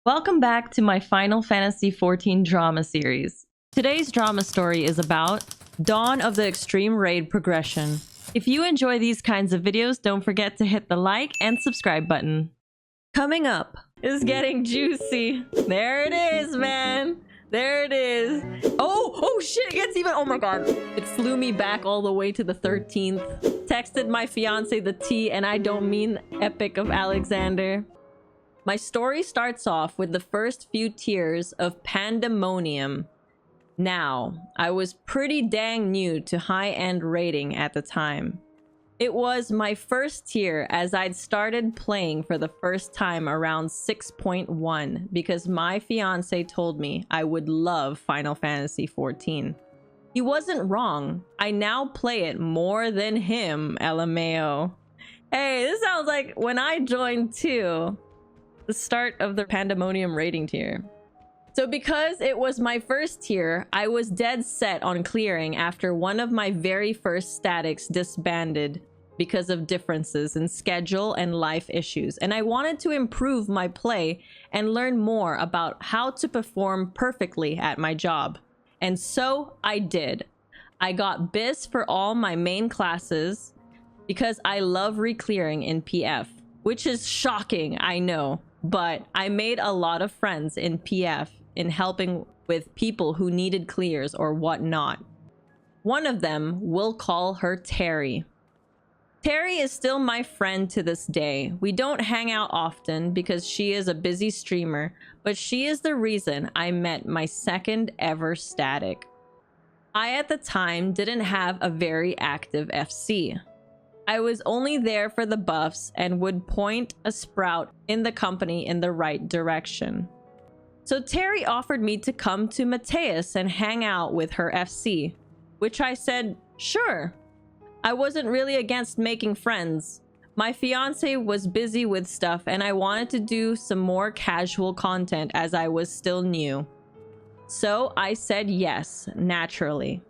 Welcome back to my Final Fantasy XIV drama series. Today's drama story is about Dawn of the Extreme Raid progression. If you enjoy these kinds of videos, don't forget to hit the like and subscribe button. Coming up is getting juicy. There it is, man. There it is. Oh shit, it gets even, oh my god. It flew me back all the way to the 13th. Texted my fiance the T, and I don't mean Epic of Alexander. My story starts off with the first few tiers of Pandemonium. Now, I was pretty dang new to high-end raiding at the time. It was my first tier as I'd started playing for the first time around 6.1 because my fiance told me I would love Final Fantasy XIV. He wasn't wrong. I now play it more than him, LMAO. Hey, this sounds like when I joined too. The start of the Pandemonium rating tier. So because it was my first tier, I was dead set on clearing after one of my very first statics disbanded because of differences in schedule and life issues, and I wanted to improve my play and learn more about how to perform perfectly at my job. And so I did. I got BIS for all my main classes because I love re-clearing in PF, which is shocking, I know. But I made a lot of friends in PF in helping with people who needed clears or whatnot. One of them, we'll call her Terry. Terry is still my friend to this day. We don't hang out often because she is a busy streamer, but she is the reason I met my second ever static. I at the time didn't have a very active FC. I was only there for the buffs and would point a sprout in the company in the right direction. So Terry offered me to come to Mateus and hang out with her FC, which I said, sure. I wasn't really against making friends. My fiance was busy with stuff and I wanted to do some more casual content as I was still new. So I said yes, naturally.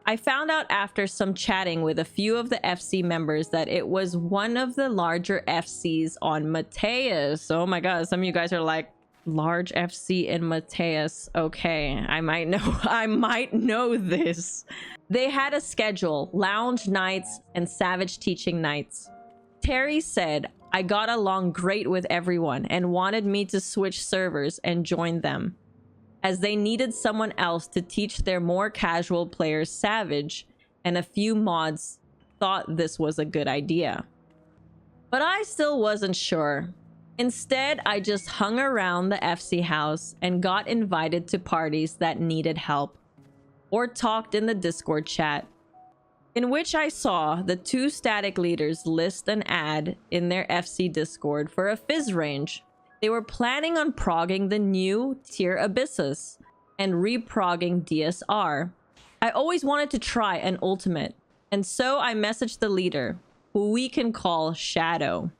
I found out after some chatting with a few of the FC members that it was one of the larger FCs on Mateus. Oh my god, some of you guys are like, large FC in Mateus. Okay, I might know this. They had a schedule, lounge nights and savage teaching nights. Terry said I got along great with everyone and wanted me to switch servers and join them, as they needed someone else to teach their more casual players Savage, and a few mods thought this was a good idea. But I still wasn't sure. Instead, I just hung around the FC house and got invited to parties that needed help, or talked in the Discord chat, in which I saw the two static leaders list an ad in their FC Discord for a Fizz range. They were planning on progging the new tier Abyssus and reprogging DSR. I always wanted to try an ultimate, and so I messaged the leader, who we can call Shadow.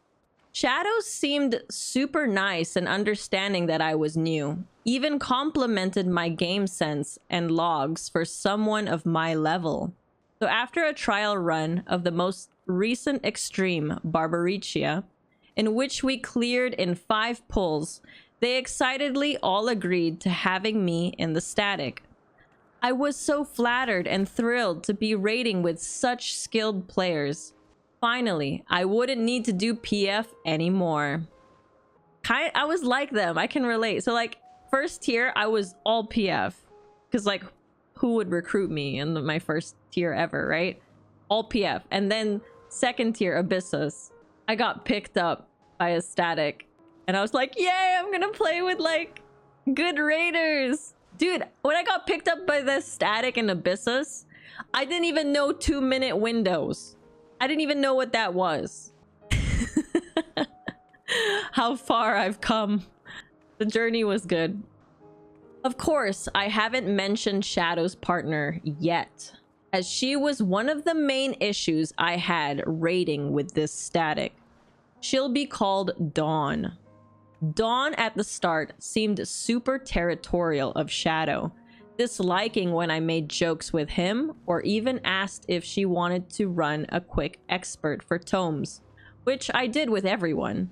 Shadow seemed super nice and understanding that I was new, even complimented my game sense and logs for someone of my level. So after a trial run of the most recent extreme, Barbaricia, in which we cleared in 5 pulls, they excitedly all agreed to having me in the static. I was so flattered and thrilled to be raiding with such skilled players. Finally, I wouldn't need to do PF anymore. I was like them, I can relate. So like, first tier, I was all PF. Because like, who would recruit me in my first tier ever, right? All PF. And then second tier, Abyssus. I got picked up by a static and I was like, yay, I'm gonna play with like good raiders. Dude, when I got picked up by the static and Abyssus, I didn't even know 2-minute windows. I didn't even know what that was. How far I've come. The journey was good. Of course, I haven't mentioned Shadow's partner yet, as she was one of the main issues I had raiding with this static. She'll be called Dawn. Dawn at the start seemed super territorial of Shadow, disliking when I made jokes with him or even asked if she wanted to run a quick expert for tomes, which I did with everyone.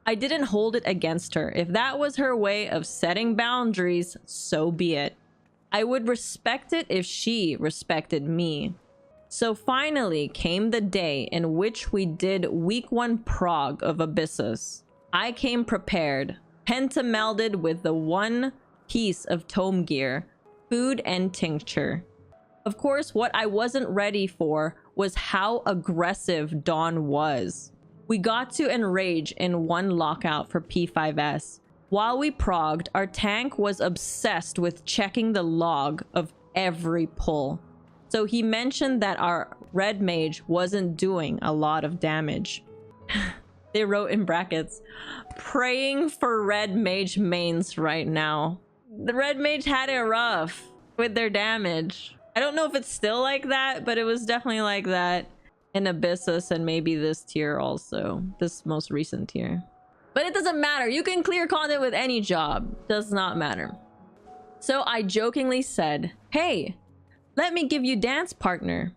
I didn't hold it against her. If that was her way of setting boundaries, so be it. I would respect it if she respected me. So finally came the day in which we did week 1 prog of Abyssus. I came prepared, pentamelded with the one piece of tome gear, food and tincture. Of course, what I wasn't ready for was how aggressive Dawn was. We got to enrage in one lockout for P5S. While we progged, our tank was obsessed with checking the log of every pull. So he mentioned that our red mage wasn't doing a lot of damage. They wrote in brackets, praying for red mage mains right now. The red mage had it rough with their damage. I don't know if it's still like that, but it was definitely like that in Abyssus and maybe this tier also. This most recent tier. But it doesn't matter. You can clear content with any job. Does not matter. So I jokingly said, hey, let me give you dance partner.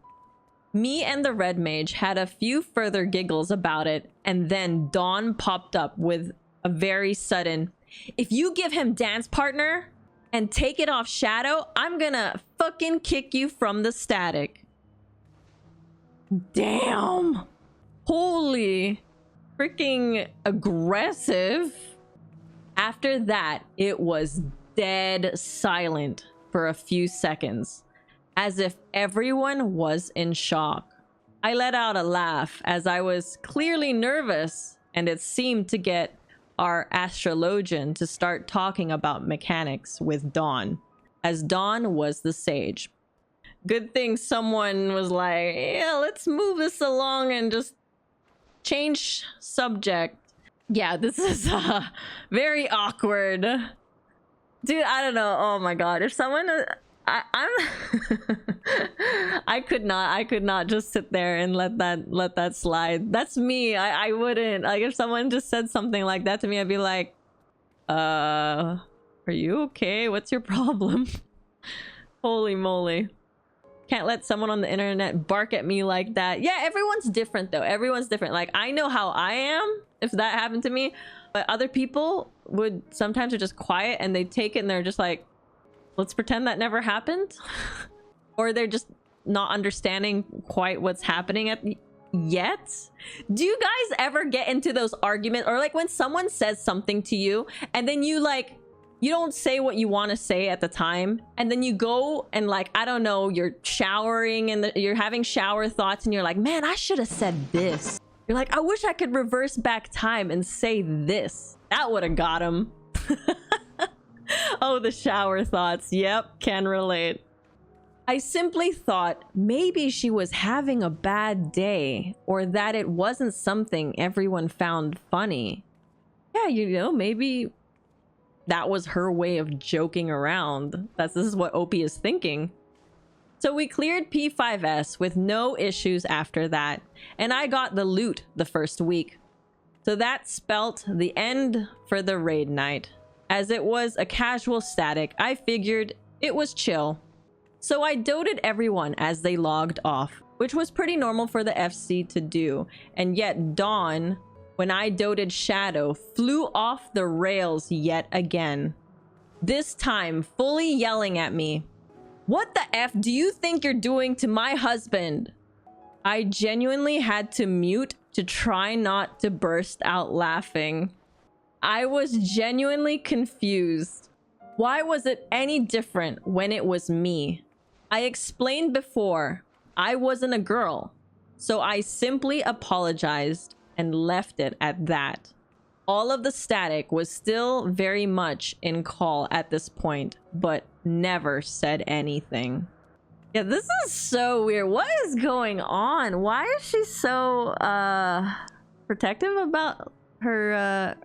Me and the red mage had a few further giggles about it, and then Dawn popped up with a very sudden, if you give him dance partner and take it off Shadow, I'm gonna fucking kick you from the static. Damn. Holy freaking aggressive. After that, it was dead silent for a few seconds, as if everyone was in shock. I let out a laugh as I was clearly nervous, and it seemed to get our astrologian to start talking about mechanics with Dawn, as Dawn was the sage. Good thing someone was like, yeah, let's move this along and just change subject. Yeah, this is very awkward. Dude, I don't know. Oh my god. If someone... I'm I could not just sit there and let that slide. That's me. I wouldn't. Like, if someone just said something like that to me, I'd be like, are you okay? What's your problem? Holy moly. Can't let someone on the internet bark at me like that. Yeah, everyone's different though. Everyone's different. Like, I know how I am if that happened to me, but other people would sometimes are just quiet and they take it and they're just like, let's pretend that never happened. Or they're just not understanding quite what's happening yet. Do you guys ever get into those arguments, or like when someone says something to you and then you like, you don't say what you want to say at the time, and then you go and like, I don't know, you're showering and you're having shower thoughts and you're like, man, I should have said this. You're like, I wish I could reverse back time and say this. That would have got him. Oh, the shower thoughts. Yep, can relate. I simply thought maybe she was having a bad day, or that it wasn't something everyone found funny. Yeah, you know, maybe that was her way of joking around. This is what Opie is thinking. So we cleared P5S with no issues after that, and I got the loot the first week. So that spelt the end for the raid night. As it was a casual static, I figured it was chill. So I doted everyone as they logged off, which was pretty normal for the FC to do. And yet Dawn, when I doted Shadow, flew off the rails yet again. This time fully yelling at me, "What the F do you think you're doing to my husband?" I genuinely had to mute to try not to burst out laughing. I was genuinely confused. Why was it any different when it was me? I explained before, I wasn't a girl, so I simply apologized and left it at that. All of the static was still very much in call at this point, but never said anything. Yeah, this is so weird. What is going on? Why is she so protective about her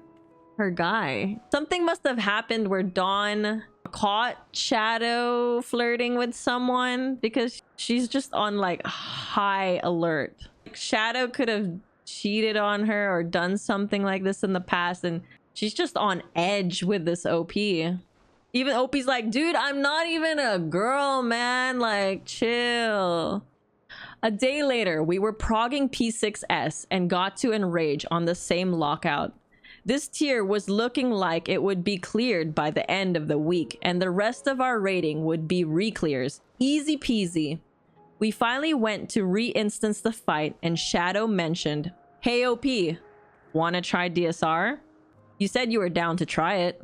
guy? Something must have happened where Dawn caught Shadow flirting with someone, because she's just on like high alert. Shadow could have cheated on her or done something like this in the past, and she's just on edge with this OP. Even OP's like, dude, I'm not even a girl, man. Like, chill. A day later, we were progging P6S and got to enrage on the same lockout. This tier was looking like it would be cleared by the end of the week, and the rest of our rating would be re-clears. Easy peasy. We finally went to re-instance the fight, and Shadow mentioned, "Hey OP, wanna try DSR? You said you were down to try it."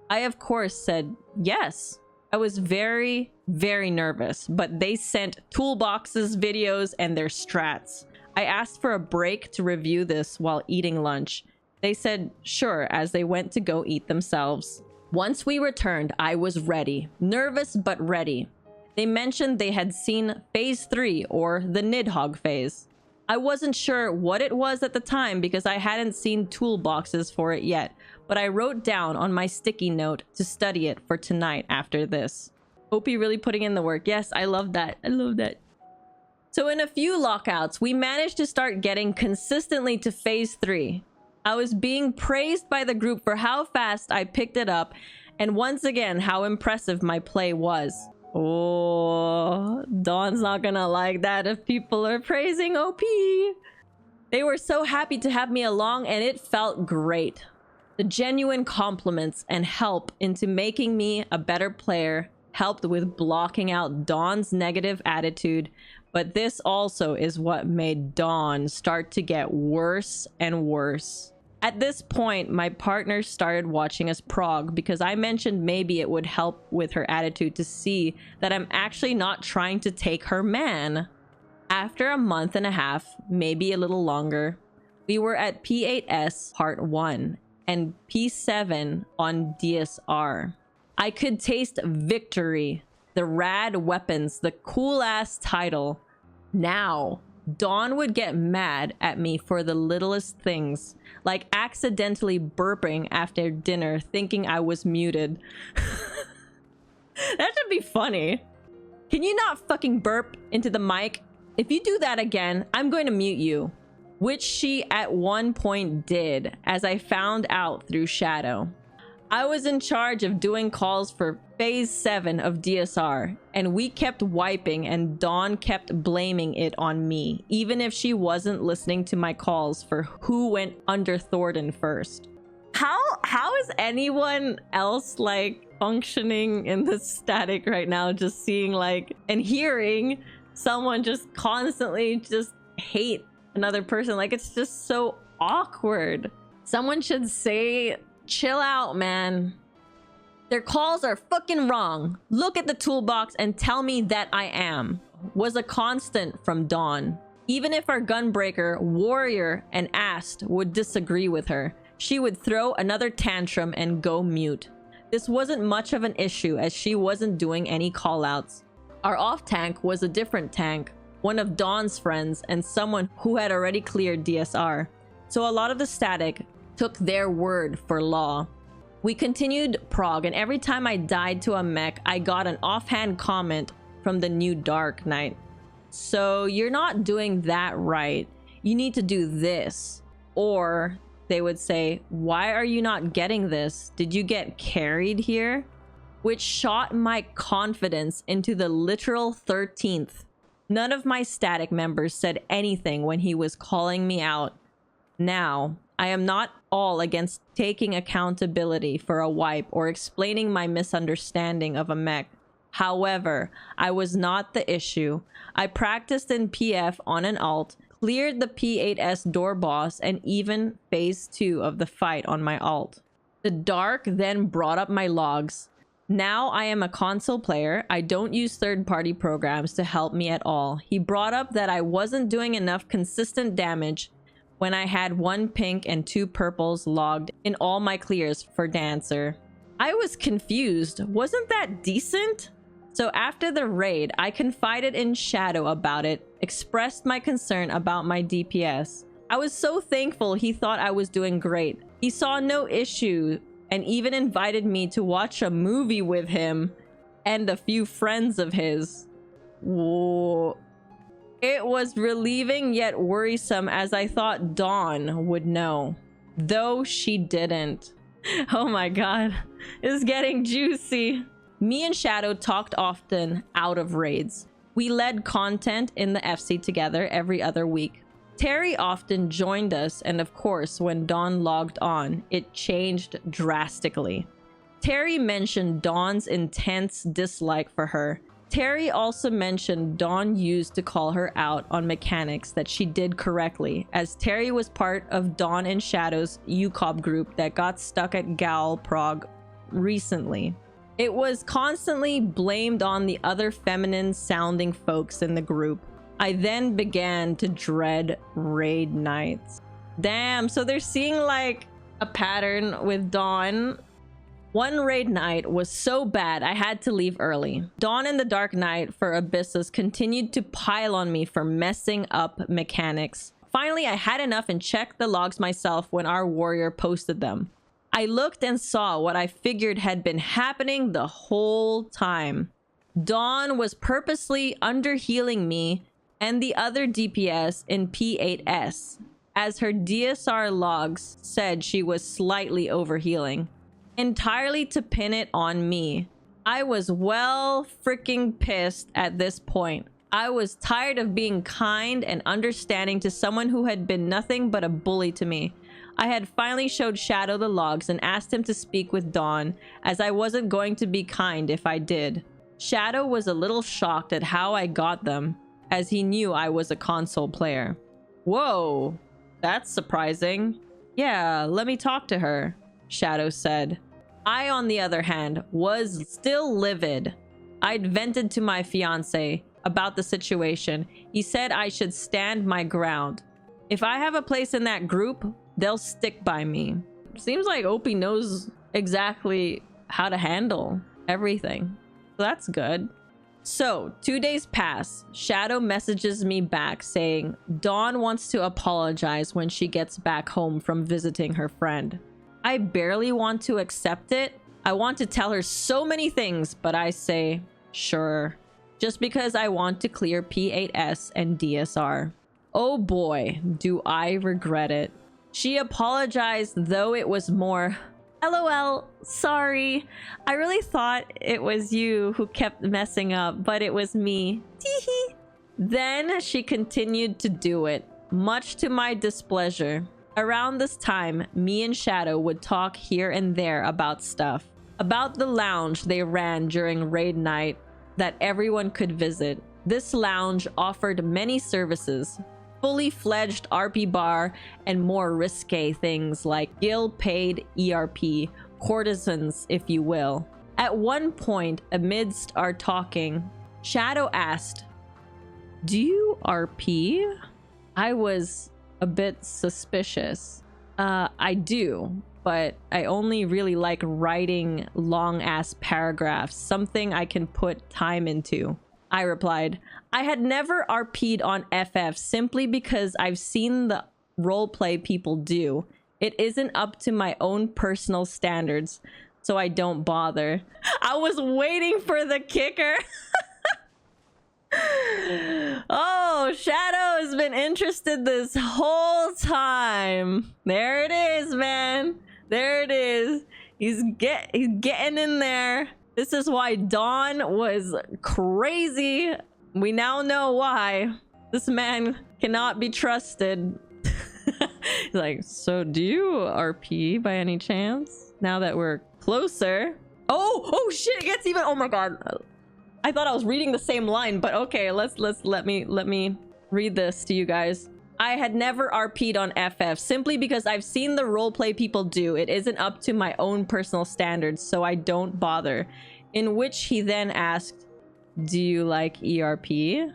I of course said yes. I was very, very nervous, but they sent toolboxes, videos, and their strats. I asked for a break to review this while eating lunch. They said sure as they went to go eat themselves. Once we returned, I was ready. Nervous but ready. They mentioned they had seen Phase 3 or the Nidhogg phase. I wasn't sure what it was at the time because I hadn't seen toolboxes for it yet, but I wrote down on my sticky note to study it for tonight after this. Opie really putting in the work. Yes, I love that. I love that. So in a few lockouts, we managed to start getting consistently to Phase 3. I was being praised by the group for how fast I picked it up, and once again, how impressive my play was. Oh, Dawn's not gonna like that if people are praising OP. They were so happy to have me along, and it felt great. The genuine compliments and help into making me a better player helped with blocking out Dawn's negative attitude, but this also is what made Dawn start to get worse and worse. At this point, my partner started watching us prog because I mentioned maybe it would help with her attitude to see that I'm actually not trying to take her man. After a month and a half, maybe a little longer, we were at P8S Part 1 and P7 on DSR. I could taste victory, the rad weapons, the cool-ass title. Now, Dawn would get mad at me for the littlest things, like accidentally burping after dinner thinking I was muted. That should be funny. Can you not fucking burp into the mic? If you do that again, I'm going to mute you. Which she at one point did, as I found out through Shadow. I was in charge of doing calls for Phase 7 of DSR, and we kept wiping and Dawn kept blaming it on me, even if she wasn't listening to my calls for who went under Thornton first. How is anyone else like functioning in the static right now, just seeing like and hearing someone just constantly just hate another person? Like, it's just so awkward. Someone should say, chill out, man. Their calls are fucking wrong. Look at the toolbox and tell me that I am. Was a constant from Dawn. Even if our gunbreaker, Warrior, and Ast would disagree with her, she would throw another tantrum and go mute. This wasn't much of an issue as she wasn't doing any callouts. Our off tank was a different tank, one of Dawn's friends and someone who had already cleared DSR. So a lot of the static took their word for law. We continued prog, and every time I died to a mech, I got an offhand comment from the new Dark Knight. So you're not doing that right. You need to do this. Or they would say, why are you not getting this? Did you get carried here? Which shot my confidence into the literal 13th. None of my static members said anything when he was calling me out. Now, I am not all against taking accountability for a wipe or explaining my misunderstanding of a mech. However, I was not the issue. I practiced in PF on an alt, cleared the P8S door boss, and even phase 2 of the fight on my alt. The Dark then brought up my logs. Now I am a console player. I don't use third-party programs to help me at all. He brought up that I wasn't doing enough consistent damage when I had 1 pink and 2 purples logged in all my clears for Dancer. I was confused. Wasn't that decent? So after the raid, I confided in Shadow about it, expressed my concern about my DPS. I was so thankful he thought I was doing great. He saw no issue and even invited me to watch a movie with him and a few friends of his. Whoa. It was relieving yet worrisome as I thought Dawn would know, though she didn't. Oh my god, it's getting juicy. Me and Shadow talked often out of raids. We led content in the FC together every other week. Terry often joined us, and of course, when Dawn logged on, it changed drastically. Terry mentioned Dawn's intense dislike for her. Terry also mentioned Dawn used to call her out on mechanics that she did correctly, as Terry was part of Dawn and Shadow's UCOB group that got stuck at Gal Prague recently. It was constantly blamed on the other feminine sounding folks in the group. I then began to dread raid nights. Damn, so they're seeing like a pattern with Dawn. One raid night was so bad I had to leave early. Dawn and the Dark Knight for Abyssus continued to pile on me for messing up mechanics. Finally, I had enough and checked the logs myself when our warrior posted them. I looked and saw what I figured had been happening the whole time. Dawn was purposely underhealing me and the other DPS in P8S, as her DSR logs said she was slightly overhealing, entirely to pin it on me. I was well freaking pissed at this point. I was tired of being kind and understanding to someone who had been nothing but a bully to me. I had finally showed Shadow the logs and asked him to speak with Dawn, as I wasn't going to be kind if I did. Shadow was a little shocked at how I got them, as he knew I was a console player. Whoa, that's surprising. Yeah, let me talk to her, Shadow said. I, on the other hand, was still livid. I'd vented to my fiance about the situation. He said I should stand my ground. If I have a place in that group, they'll stick by me. Seems like Opie knows exactly how to handle everything. So that's good. So 2 days pass. Shadow messages me back saying Dawn wants to apologize when she gets back home from visiting her friend. I barely want to accept it. I want to tell her so many things, but I say, sure. Just because I want to clear P8S and DSR. Oh boy, do I regret it. She apologized, though it was more, LOL, sorry. I really thought it was you who kept messing up, but it was me. Teehee. Then she continued to do it, much to my displeasure. Around this time, me and Shadow would talk here and there about stuff. About the lounge they ran during raid night that everyone could visit. This lounge offered many services. Fully fledged RP bar and more risque things like guild-paid ERP, courtesans if you will. At one point, amidst our talking, Shadow asked, "Do you RP?" I was a bit suspicious. I do, but I only really like writing long-ass paragraphs, something I can put time into. I replied, I had never RP'd on FF simply because I've seen the roleplay people do. It isn't up to my own personal standards, so I don't bother. I was waiting for the kicker. Oh, Shadow has been interested this whole time. There it is, man. There it is. He's getting in there. This is why Dawn was crazy. We now know why. This man cannot be trusted. He's like, so do you RP by any chance? Now that we're closer. Oh shit, it gets even, oh my god. I thought I was reading the same line, but okay, let me read this to you guys. I had never RP'd on FF simply because I've seen the roleplay people do. It isn't up to my own personal standards, so I don't bother. In which he then asked, do you like ERP?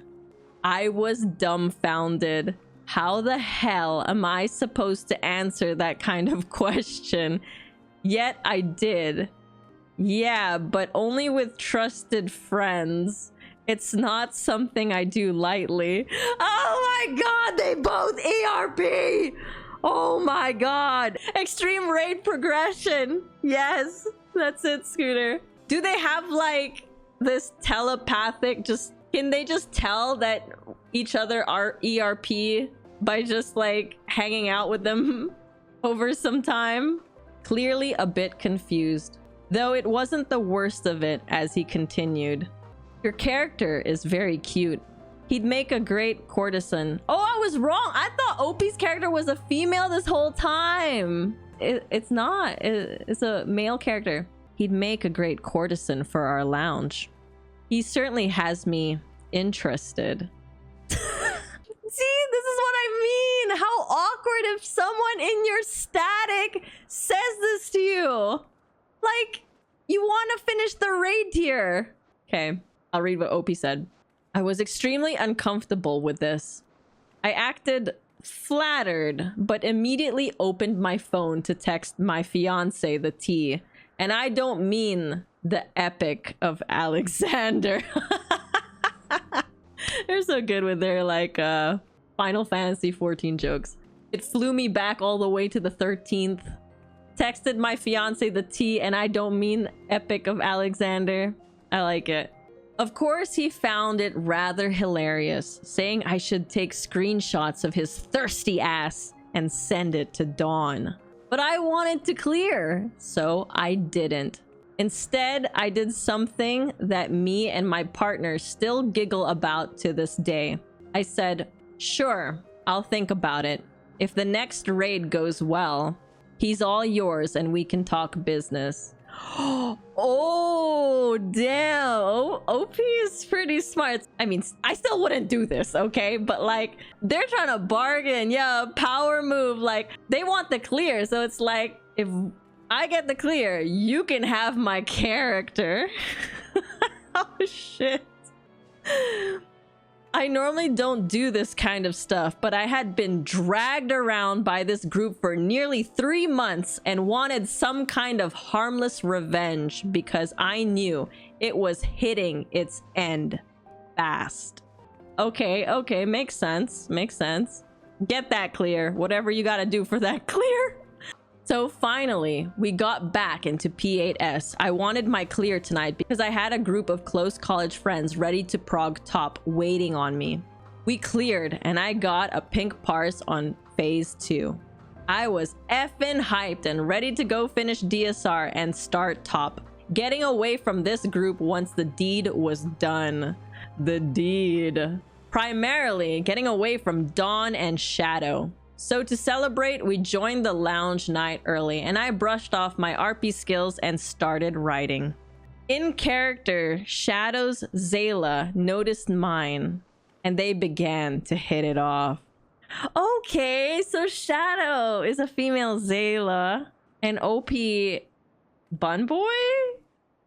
I was dumbfounded. How the hell am I supposed to answer that kind of question? Yet I did. Yeah, but only with trusted friends. It's not something I do lightly. Oh my god, they both ERP! Oh my god. Extreme raid progression. Yes, that's it, Scooter. Do they have like this telepathic, can they just tell that each other are ERP by just like hanging out with them over some time? Clearly a bit confused, though it wasn't the worst of it as he continued. Your character is very cute. He'd make a great courtesan. Oh, I was wrong. I thought OP's character was a female this whole time. It's not. It's a male character. He'd make a great courtesan for our lounge. He certainly has me interested. See, this is what I mean. How awkward if someone in your static says this to you. Like, you want to finish the raid tier. Okay, I'll read what OP said. I was extremely uncomfortable with this. I acted flattered, but immediately opened my phone to text my fiance, the T. And I don't mean the Epic of Alexander. They're so good with their, like, Final Fantasy 14 jokes. It flew me back all the way to the 13th. Texted my fiance, the T, and I don't mean Epic of Alexander. I like it. Of course, he found it rather hilarious, saying I should take screenshots of his thirsty ass and send it to Dawn. But I wanted to clear, so I didn't. Instead, I did something that me and my partner still giggle about to this day. I said, sure, I'll think about it. If the next raid goes well, he's all yours and we can talk business. Oh, damn. OP is pretty smart. I mean, I still wouldn't do this, okay? But like, they're trying to bargain. Yeah, power move. Like, they want the clear. So it's like, if I get the clear, you can have my character. Oh, shit. I normally don't do this kind of stuff, but I had been dragged around by this group for nearly 3 months and wanted some kind of harmless revenge because I knew it was hitting its end fast. Okay, makes sense. Makes sense. Get that clear. Whatever you gotta do for that clear. So finally, we got back into P8S. I wanted my clear tonight because I had a group of close college friends ready to prog top waiting on me. We cleared and I got a pink parse on phase 2. I was effing hyped and ready to go finish DSR and start top, getting away from this group once the deed was done. The deed. Primarily getting away from Dawn and Shadow. So to celebrate, we joined the lounge night early and I brushed off my RP skills and started writing. In character, Shadow's Zayla noticed mine and they began to hit it off. Okay, so Shadow is a female Zayla and OP Bun Boy?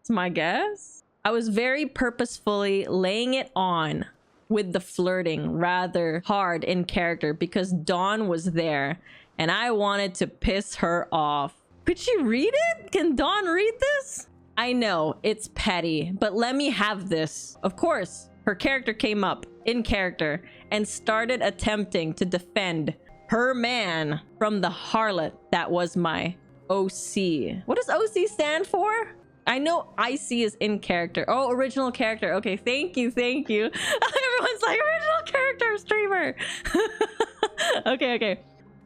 It's my guess. I was very purposefully laying it on with the flirting rather hard in character because Dawn was there and I wanted to piss her off. Could she read it? Can Dawn read this? I know, it's petty, but let me have this. Of course, her character came up in character and started attempting to defend her man from the harlot that was my OC. What does OC stand for? I know IC is in character. Oh, original character. Okay, thank you. Everyone's like, original character streamer. Okay.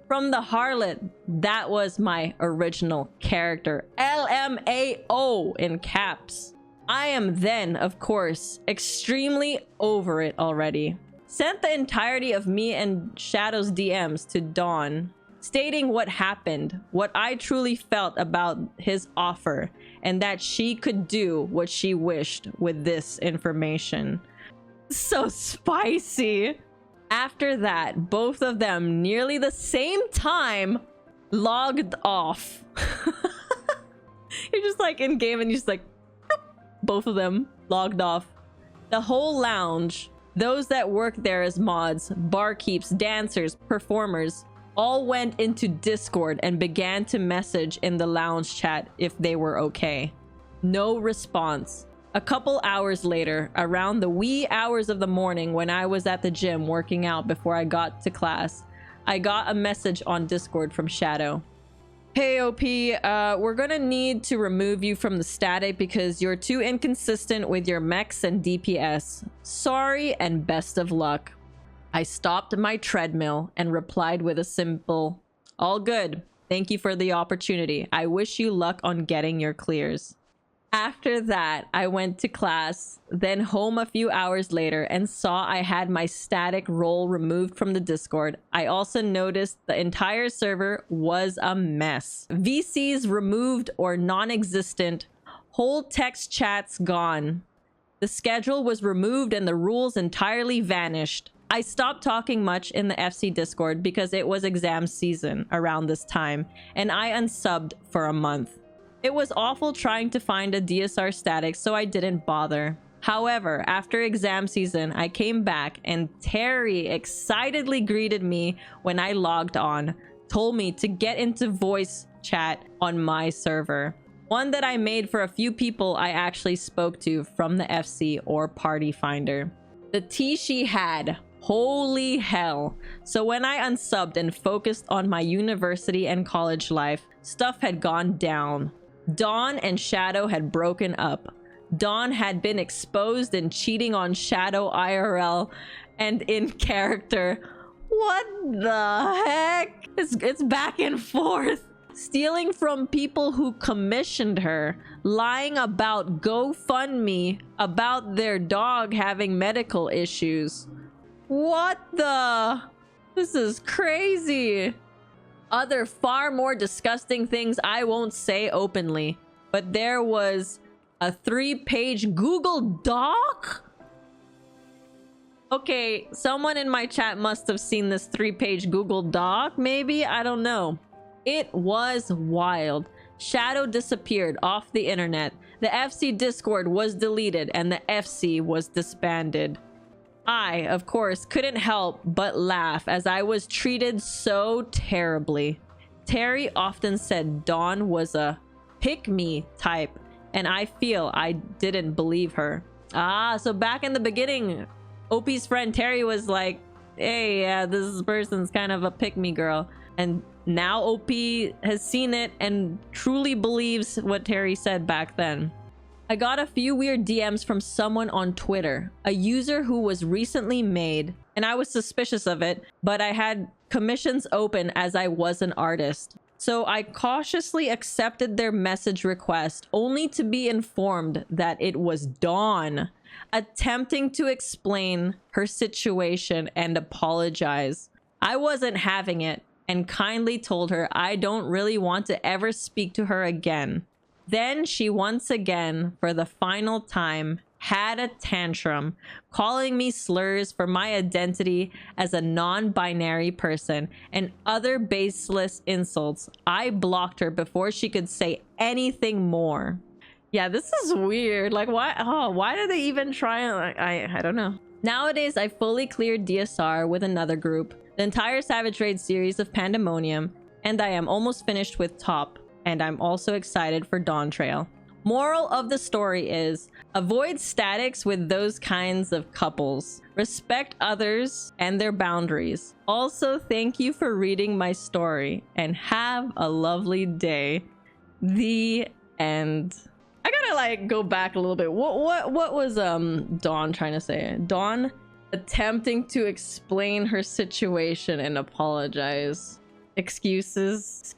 From the harlot, that was my original character. LMAO in caps. I am then, of course, extremely over it already. Sent the entirety of me and Shadow's DMs to Dawn, stating what happened, what I truly felt about his offer, and that she could do what she wished with this information. So spicy. After that, both of them nearly the same time logged off. You're just like in game and you're just like, both of them logged off. The whole lounge, those that work there as mods, barkeeps, dancers, performers, all went into Discord and began to message in the lounge chat if they were okay. No response. A couple hours later, around the wee hours of the morning when I was at the gym working out before I got to class, I got a message on Discord from Shadow. Hey OP, we're gonna need to remove you from the static because you're too inconsistent with your mechs and DPS. Sorry and best of luck. I stopped my treadmill and replied with a simple, all good. Thank you for the opportunity. I wish you luck on getting your clears. After that, I went to class, then home a few hours later and saw I had my static role removed from the Discord. I also noticed the entire server was a mess. VCs removed or non-existent. Whole text chats gone. The schedule was removed and the rules entirely vanished. I stopped talking much in the FC Discord because it was exam season around this time, and I unsubbed for a month. It was awful trying to find a DSR static, so I didn't bother. However, after exam season, I came back and Terry excitedly greeted me when I logged on, told me to get into voice chat on my server. One that I made for a few people I actually spoke to from the FC or Party Finder. The tea she had, holy hell. So when I unsubbed and focused on my university and college life, stuff had gone down. Dawn and Shadow had broken up. Dawn had been exposed and cheating on Shadow IRL and in character. What the heck? It's back and forth. Stealing from people who commissioned her. Lying about GoFundMe about their dog having medical issues. What the? This is crazy. Other far more disgusting things I won't say openly, but there was a 3-page Google Doc. Okay, someone in my chat must have seen this 3-page Google Doc, maybe? I don't know. It was wild. Shadow disappeared off the internet. The FC Discord was deleted and the FC was disbanded. I, of course, couldn't help but laugh as I was treated so terribly. Terry often said Dawn was a pick-me type, and I feel I didn't believe her. Ah, so back in the beginning, OP's friend Terry was like, hey, yeah, this person's kind of a pick-me girl. And now OP has seen it and truly believes what Terry said back then. I got a few weird DMs from someone on Twitter, a user who was recently made, and I was suspicious of it, but I had commissions open as I was an artist. So I cautiously accepted their message request, only to be informed that it was Dawn, attempting to explain her situation and apologize. I wasn't having it and kindly told her I don't really want to ever speak to her again. Then she once again, for the final time, had a tantrum, calling me slurs for my identity as a non-binary person and other baseless insults. I blocked her before she could say anything more. Yeah, this is weird. Like, why? Oh, why did they even try? I don't know. Nowadays, I fully cleared DSR with another group, the entire Savage Raid series of Pandemonium, and I am almost finished with Top. And I'm also excited for Dawn Trail. Moral of the story is, avoid statics with those kinds of couples. Respect others and their boundaries. Also, thank you for reading my story and have a lovely day. The end. I gotta like go back a little bit. What was Dawn trying to say? Dawn attempting to explain her situation and apologize. Excuses.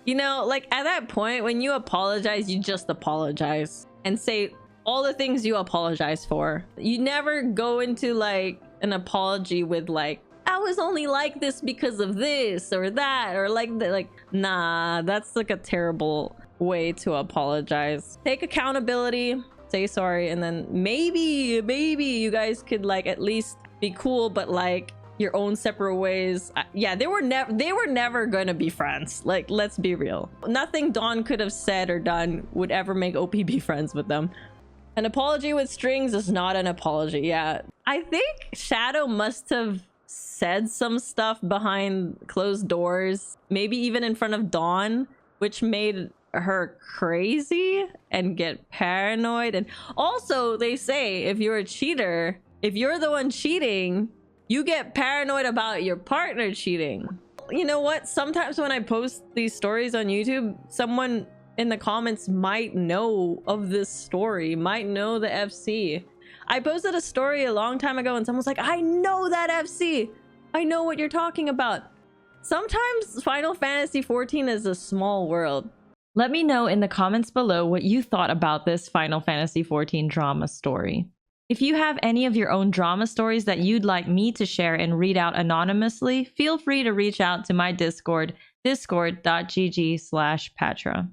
You know, like at that point when you apologize, you just apologize and say all the things you apologize for. You never go into like an apology with like, I was only like this because of this or that, or like nah, that's like a terrible way to apologize. Take accountability, say sorry, and then maybe you guys could like at least be cool, but like your own separate ways. Yeah, they were never gonna be friends. Like, let's be real. Nothing Dawn could have said or done would ever make OP be friends with them. An apology with strings is not an apology. Yeah, I think Shadow must have said some stuff behind closed doors, maybe even in front of Dawn, which made her crazy and get paranoid. And also, they say if you're a cheater, if you're the one cheating, you get paranoid about your partner cheating. You know what? Sometimes when I post these stories on YouTube, someone in the comments might know of this story, might know the FC. I posted a story a long time ago and someone's like, I know that FC. I know what you're talking about. Sometimes Final Fantasy XIV is a small world. Let me know in the comments below what you thought about this Final Fantasy XIV drama story. If you have any of your own drama stories that you'd like me to share and read out anonymously, feel free to reach out to my Discord, discord.gg/Pathra.